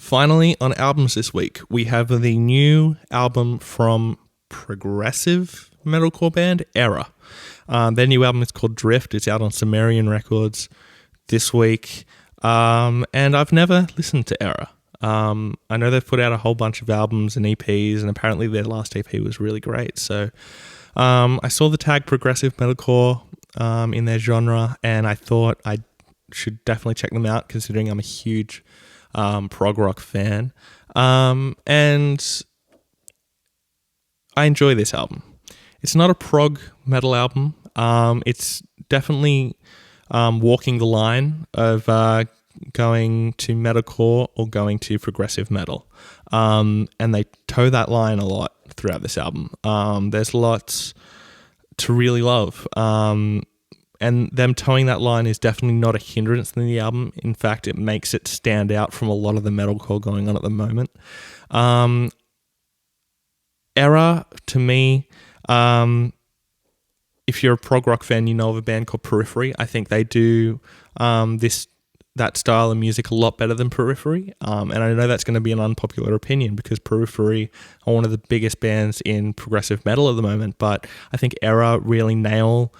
Finally, on albums this week, we have the new album from Progressive Metalcore band ERRA. Their new album is called Drift. It's out on Sumerian Records this week. And I've never listened to ERRA. I know they've put out a whole bunch of albums and EPs, and apparently their last EP was really great. So I saw the tag Progressive Metalcore in their genre, and I thought I should definitely check them out, considering I'm a huge prog rock fan. And I enjoy this album. It's not a prog metal album. It's definitely walking the line of going to metalcore or going to progressive metal. And they toe that line a lot throughout this album. There's lots to really love. And them towing that line is definitely not a hindrance in the album. In fact, it makes it stand out from a lot of the metalcore going on at the moment. ERRA, to me, if you're a prog rock fan, you know of a band called Periphery. I think they do that style of music a lot better than Periphery. And I know that's going to be an unpopular opinion because Periphery are one of the biggest bands in progressive metal at the moment. But I think ERRA really nail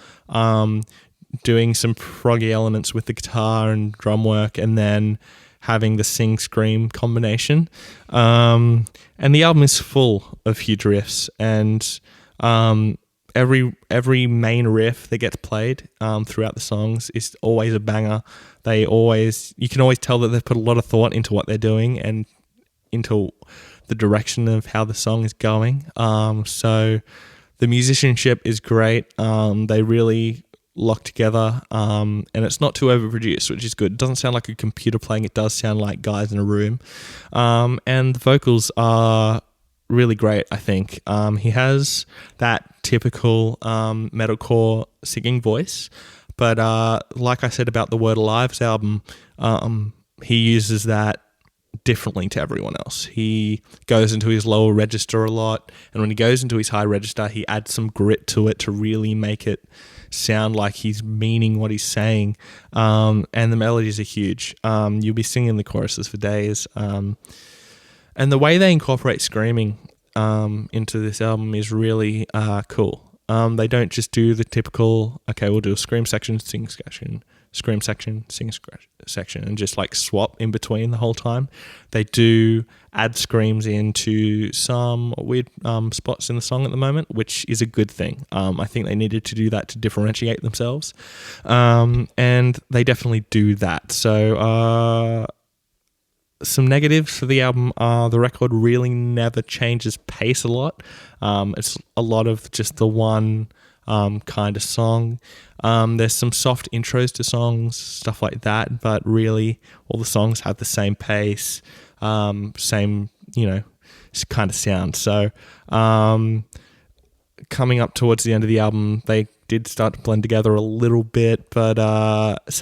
doing some proggy elements with the guitar and drum work, and then having the sing-scream combination. And the album is full of huge riffs, and every main riff that gets played throughout the songs is always a banger. You can always tell that they've put a lot of thought into what they're doing and into the direction of how the song is going. So the musicianship is great. They really lock together, and it's not too overproduced, which is good. It doesn't sound like a computer playing. It does sound like guys in a room. And the vocals are really great, I think. He has that typical metalcore singing voice, but like I said about the Word Alive's album, he uses that differently to everyone else. He goes into his lower register a lot, and when he goes into his high register, he adds some grit to it to really make it sound like he's meaning what he's saying. And the melodies are huge. You'll be singing the choruses for days. And the way they incorporate screaming into this album is really cool. They don't just do the typical, okay, we'll do a scream section, sing section, scream section, sing section, and just like swap in between the whole time. They do add screams into some weird spots in the song at the moment, which is a good thing. I think they needed to do that to differentiate themselves. And they definitely do that. So some negatives for the album are the record really never changes pace a lot. It's a lot of just the one kind of song. There's some soft intros to songs, stuff like that, but really all the songs have the same pace, same, kind of sound. So coming up towards the end of the album, they did start to blend together a little bit, but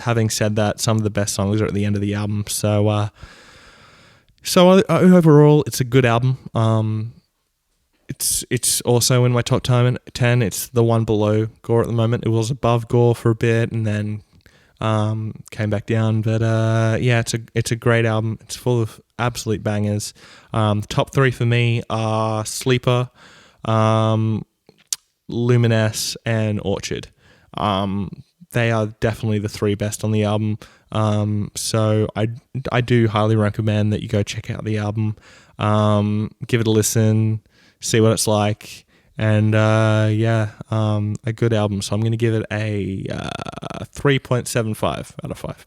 having said that, some of the best songs are at the end of the album. So overall, it's a good album. It's also in my top 10. It's the one below Gore at the moment. It was above Gore for a bit and then came back down. But it's a great album. It's full of absolute bangers. The top three for me are Sleeper, Luminesce, and Orchid. They are definitely the three best on the album. So I do highly recommend that you go check out the album, give it a listen, see what it's like, and a good album. So I'm going to give it a 3.75 out of 5.